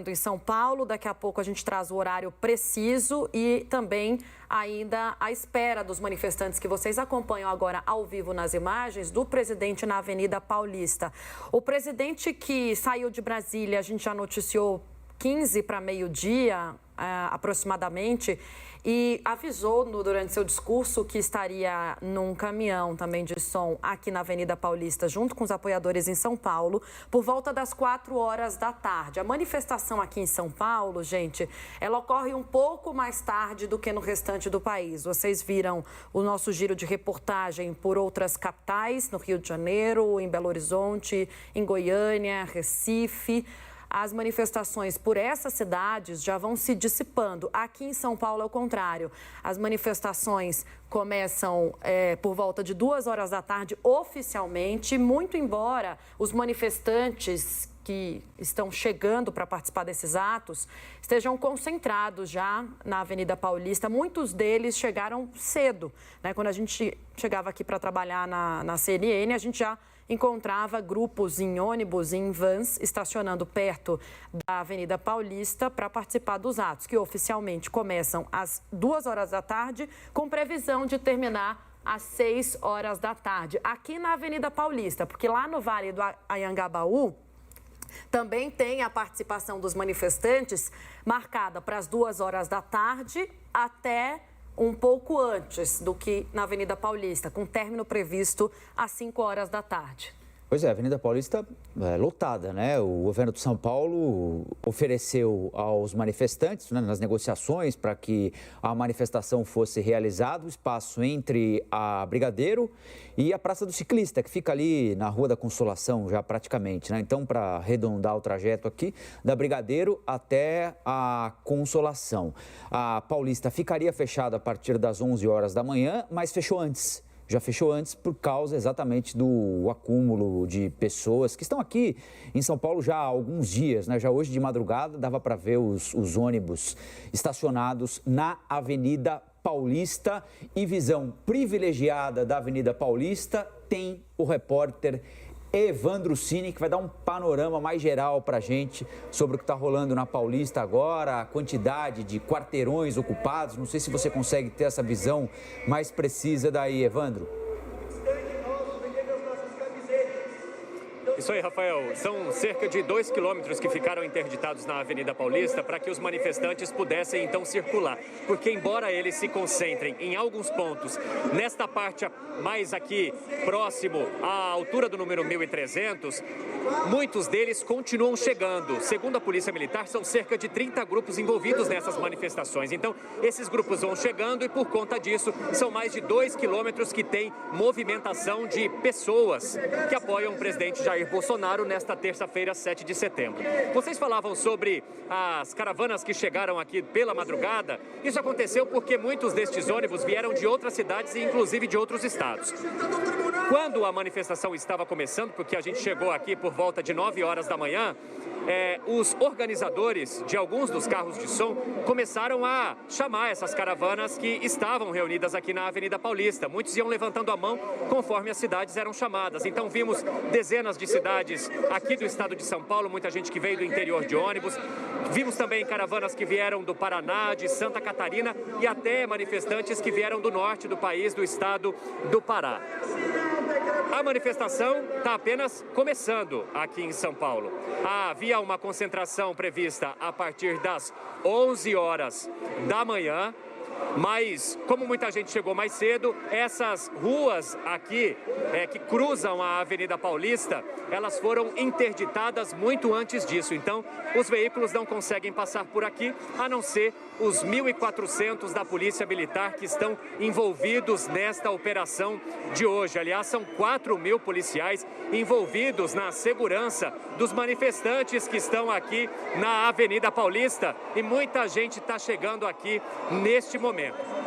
em São Paulo. Daqui a pouco a gente traz o horário preciso e também ainda a espera dos manifestantes que vocês acompanham agora ao vivo nas imagens do presidente na Avenida Paulista. O presidente que saiu de Brasília, a gente já noticiou 15 para meio-dia, aproximadamente, e avisou durante seu discurso que estaria num caminhão também de som aqui na Avenida Paulista, junto com os apoiadores em São Paulo, por volta das 4 horas da tarde. A manifestação aqui em São Paulo, gente, ela ocorre um pouco mais tarde do que no restante do país. Vocês viram o nosso giro de reportagem por outras capitais, no Rio de Janeiro, em Belo Horizonte, em Goiânia, Recife. As manifestações por essas cidades já vão se dissipando. Aqui em São Paulo é o contrário. As manifestações começam por volta de 2 horas da tarde oficialmente, muito embora os manifestantes que estão chegando para participar desses atos estejam concentrados já na Avenida Paulista. Muitos deles chegaram cedo, né? Quando a gente chegava aqui para trabalhar na CNN, a gente já encontrava grupos em ônibus e em vans estacionando perto da Avenida Paulista para participar dos atos, que oficialmente começam às 2 horas da tarde, com previsão de terminar às 6 horas da tarde, aqui na Avenida Paulista, porque lá no Vale do Anhangabaú também tem a participação dos manifestantes marcada para as 2 horas da tarde até um pouco antes do que na Avenida Paulista, com término previsto às 5 horas da tarde. Pois é, a Avenida Paulista é lotada, né? O governo de São Paulo ofereceu aos manifestantes, né, nas negociações para que a manifestação fosse realizada, o espaço entre a Brigadeiro e a Praça do Ciclista, que fica ali na Rua da Consolação já praticamente, né? Então, para arredondar o trajeto aqui, da Brigadeiro até a Consolação. A Paulista ficaria fechada a partir das 11 horas da manhã, mas fechou antes. Já fechou antes por causa exatamente do acúmulo de pessoas que estão aqui em São Paulo já há alguns dias, né? Já hoje de madrugada dava para ver os ônibus estacionados na Avenida Paulista. E visão privilegiada da Avenida Paulista tem o repórter Evandro Cini, que vai dar um panorama mais geral para a gente sobre o que está rolando na Paulista agora, a quantidade de quarteirões ocupados. Não sei se você consegue ter essa visão mais precisa daí, Evandro. Isso aí, Rafael. São cerca de 2 quilômetros que ficaram interditados na Avenida Paulista para que os manifestantes pudessem, então, circular. Porque, embora eles se concentrem em alguns pontos, nesta parte mais aqui, próximo à altura do número 1300, muitos deles continuam chegando. Segundo a Polícia Militar, são cerca de 30 grupos envolvidos nessas manifestações. Então, esses grupos vão chegando e, por conta disso, são mais de 2 quilômetros que tem movimentação de pessoas que apoiam o presidente Jair Bolsonaro nesta terça-feira, 7 de setembro. Vocês falavam sobre as caravanas que chegaram aqui pela madrugada. Isso aconteceu porque muitos destes ônibus vieram de outras cidades e inclusive de outros estados. Quando a manifestação estava começando, porque a gente chegou aqui por volta de 9 horas da manhã, os organizadores de alguns dos carros de som começaram a chamar essas caravanas que estavam reunidas aqui na Avenida Paulista. Muitos iam levantando a mão conforme as cidades eram chamadas. Então vimos dezenas de cidades aqui do estado de São Paulo, muita gente que veio do interior de ônibus. Vimos também caravanas que vieram do Paraná, de Santa Catarina e até manifestantes que vieram do norte do país, do estado do Pará. A manifestação está apenas começando aqui em São Paulo. Havia uma concentração prevista a partir das 11 horas da manhã. Mas, como muita gente chegou mais cedo, essas ruas aqui que cruzam a Avenida Paulista, elas foram interditadas muito antes disso. Então, os veículos não conseguem passar por aqui, a não ser os 1.400 da Polícia Militar que estão envolvidos nesta operação de hoje. Aliás, são 4.000 policiais envolvidos na segurança dos manifestantes que estão aqui na Avenida Paulista e muita gente está chegando aqui neste momento.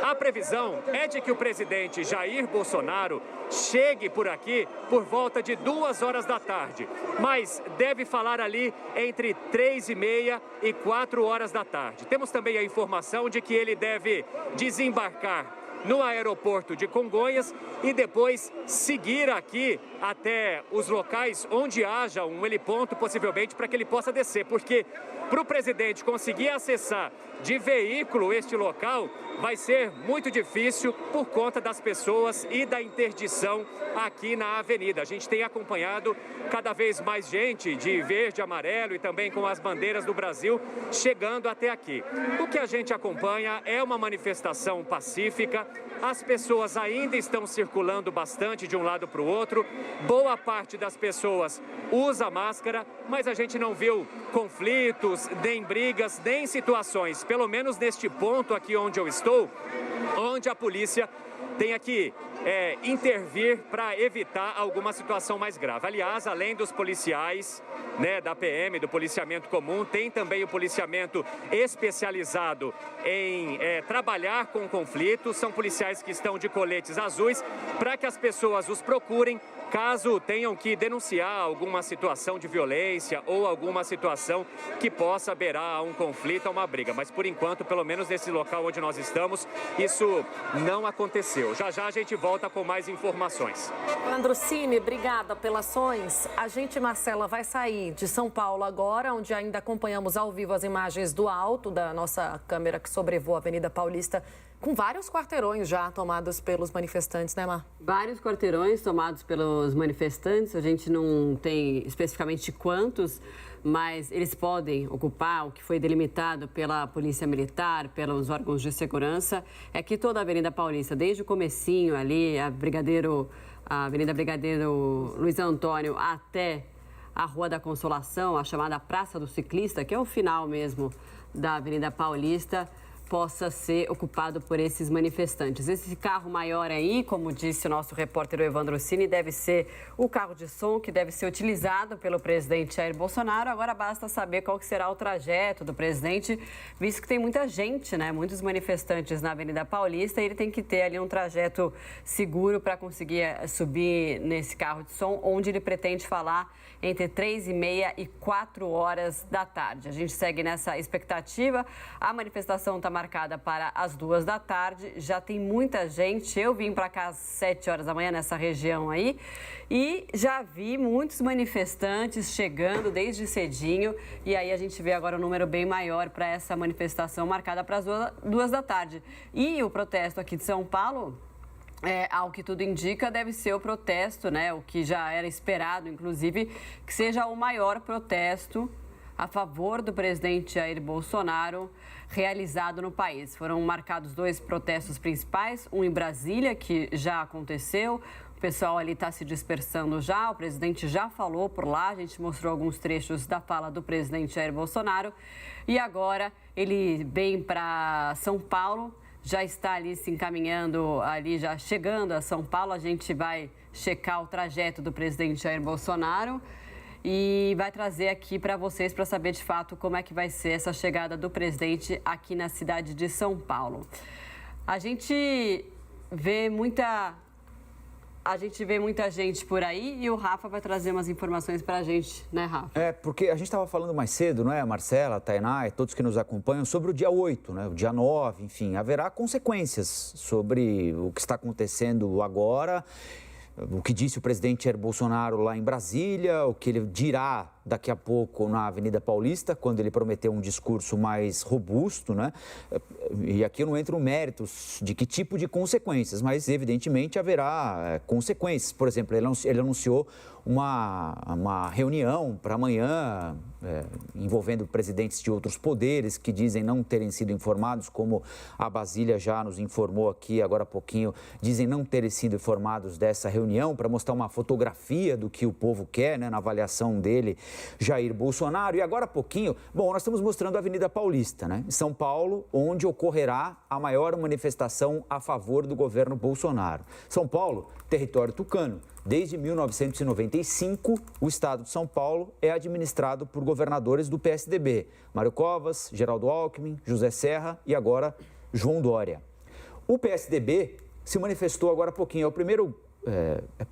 A previsão é de que o presidente Jair Bolsonaro chegue por aqui por volta de 2 horas da tarde, mas deve falar ali entre 3h30 e 4 horas da tarde. Temos também a informação de que ele deve desembarcar no aeroporto de Congonhas e depois seguir aqui até os locais onde haja um heliponto, possivelmente, para que ele possa descer, porque para o presidente conseguir acessar de veículo este local vai ser muito difícil por conta das pessoas e da interdição aqui na avenida. A gente tem acompanhado cada vez mais gente de verde, amarelo e também com as bandeiras do Brasil chegando até aqui. O que a gente acompanha é uma manifestação pacífica. As pessoas ainda estão circulando bastante de um lado para o outro. Boa parte das pessoas usa máscara, mas a gente não viu conflitos, nem brigas, nem situações, pelo menos neste ponto aqui onde eu estou, onde a polícia tenha que intervir para evitar alguma situação mais grave. Aliás, além dos policiais, né, da PM, do policiamento comum, tem também o policiamento especializado em trabalhar com conflitos. São policiais que estão de coletes azuis para que as pessoas os procurem caso tenham que denunciar alguma situação de violência ou alguma situação que possa beirar a um conflito, a uma briga. Mas, por enquanto, pelo menos nesse local onde nós estamos, isso não aconteceu. Já já a gente volta com mais informações. Landrocini, obrigada pelas ações. A gente, Marcela, vai sair de São Paulo agora, onde ainda acompanhamos ao vivo as imagens do alto da nossa câmera que sobrevoa a Avenida Paulista, com vários quarteirões já tomados pelos manifestantes, né, Mar? Vários quarteirões tomados pelos manifestantes, a gente não tem especificamente quantos, mas eles podem ocupar o que foi delimitado pela Polícia Militar, pelos órgãos de segurança. É que toda a Avenida Paulista, desde o comecinho ali, a Avenida Brigadeiro Luiz Antônio até a Rua da Consolação, a chamada Praça do Ciclista, que é o final mesmo da Avenida Paulista, possa ser ocupado por esses manifestantes. Esse carro maior aí, como disse o nosso repórter Evandro Cini, deve ser o carro de som que deve ser utilizado pelo presidente Jair Bolsonaro. Agora basta saber qual que será o trajeto do presidente, visto que tem muita gente, né? Muitos manifestantes na Avenida Paulista, e ele tem que ter ali um trajeto seguro para conseguir subir nesse carro de som, onde ele pretende falar entre 3h30 e 4 horas da tarde. A gente segue nessa expectativa. A manifestação está marcada para as 2 da tarde. Já tem muita gente. Eu vim para cá às 7 horas da manhã nessa região aí e já vi muitos manifestantes chegando desde cedinho. E aí a gente vê agora um número bem maior para essa manifestação marcada para as 2 da tarde. E o protesto aqui de São Paulo, ao que tudo indica, deve ser o protesto, né? O que já era esperado, inclusive, que seja o maior protesto a favor do presidente Jair Bolsonaro realizado no país. Foram marcados 2 protestos principais, um em Brasília, que já aconteceu. O pessoal ali está se dispersando já, o presidente já falou por lá, a gente mostrou alguns trechos da fala do presidente Jair Bolsonaro. E agora ele vem para São Paulo, já está ali se encaminhando, ali já chegando a São Paulo. A gente vai checar o trajeto do presidente Jair Bolsonaro e vai trazer aqui para vocês para saber de fato como é que vai ser essa chegada do presidente aqui na cidade de São Paulo. A gente vê muita gente por aí e o Rafa vai trazer umas informações para a gente, né, Rafa? Porque a gente estava falando mais cedo, não é, Marcela, Tainá e todos que nos acompanham, sobre o dia 8, né, o dia 9, enfim, haverá consequências sobre o que está acontecendo agora, o que disse o presidente Jair Bolsonaro lá em Brasília, o que ele dirá daqui a pouco na Avenida Paulista, quando ele prometeu um discurso mais robusto, né? E aqui eu não entro no mérito de que tipo de consequências, mas evidentemente haverá consequências. Por exemplo, ele anunciou uma reunião para amanhã envolvendo presidentes de outros poderes que dizem não terem sido informados, como a Basília já nos informou aqui agora há pouquinho, dizem não terem sido informados dessa reunião, para mostrar uma fotografia do que o povo quer, né, na avaliação dele, Jair Bolsonaro. E agora há pouquinho, nós estamos mostrando a Avenida Paulista, né, em São Paulo, onde ocorrerá a maior manifestação a favor do governo Bolsonaro. São Paulo, território tucano. Desde 1995, o estado de São Paulo é administrado por governadores do PSDB. Mário Covas, Geraldo Alckmin, José Serra e agora João Dória. O PSDB se manifestou agora há pouquinho. É o primeiro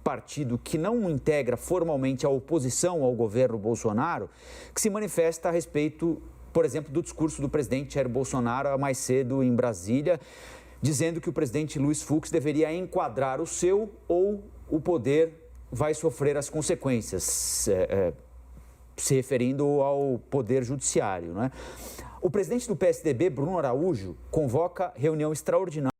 partido que não integra formalmente a oposição ao governo Bolsonaro, que se manifesta a respeito, por exemplo, do discurso do presidente Jair Bolsonaro mais cedo em Brasília, dizendo que o presidente Luiz Fux deveria enquadrar o seu ou o poder vai sofrer as consequências. se referindo ao Poder Judiciário, né? O presidente do PSDB, Bruno Araújo, convoca reunião extraordinária